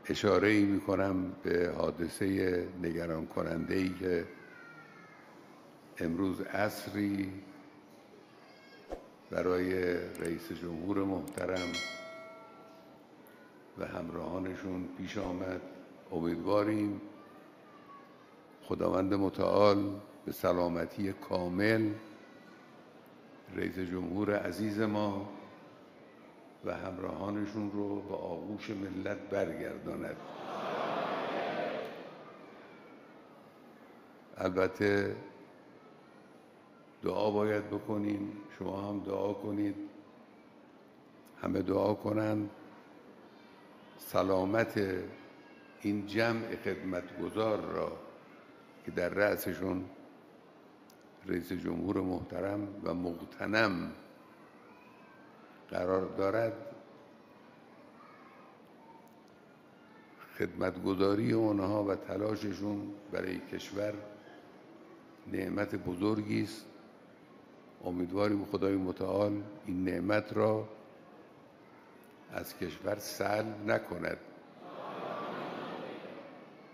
اشاره‌ای می‌کنم به حادثه نگران کننده‌ای که امروز عصری برای رئیس جمهور محترم و همراهانشون پیش آمد. امیدواریم خداوند متعال به سلامتی کامل رئیس جمهور عزیز ما و همراهانشون رو به آغوش ملت برگرداند. البته دعا باید بکنیم، شما هم دعا کنید، همه دعا کنند سلامت این جمع خدمتگزار را که در رأسشون رئیس جمهور محترم و مغتنم قرار دارد، خدمتگزاری آنها و تلاششون برای کشور نعمت بزرگی است. امیدواریم خدای متعال این نعمت را از کشور سلب نکند.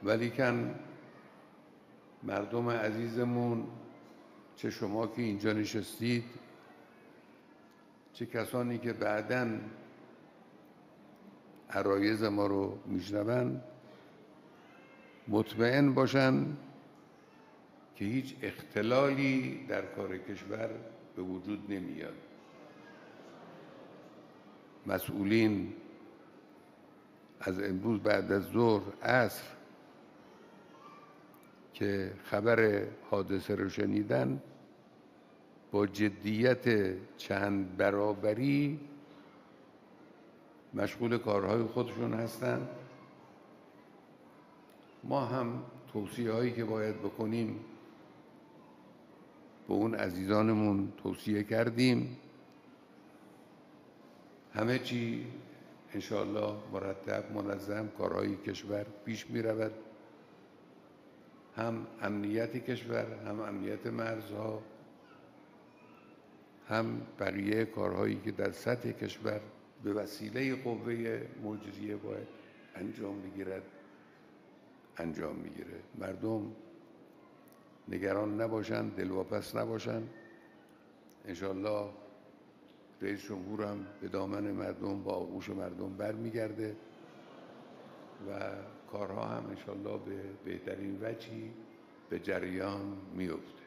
ولیکن مردم عزیزمون، چه شما که اینجا نشستید، چه کسانی که بعداً عرایض ما رو میشنوند، مطمئن باشن که هیچ اختلالی در کار کشور به وجود نمیاد. مسئولین از امروز بعد از ظهر عصر که خبر حادثه رو شنیدن، با جدیت چند برابری مشغول کارهای خودشون هستند. ما هم توصیه هایی که باید بکنیم به اون عزیزانمون توصیه کردیم. همه چی انشاءالله مرتب منظم کارهای کشور پیش می رود، هم امنیت کشور، هم امنیت مرزها، هم بقیه کارهایی که در سطح کشور به وسیله قوه مجریه باید انجام بگیرد انجام میگیره. مردم نگران نباشن، دلواپس نباشن. انشاءالله رئیس جمهور هم به دامن مردم، با آغوش مردم برمیگرده و کارها هم انشاءالله به بهترین وجهی به جریان میفته.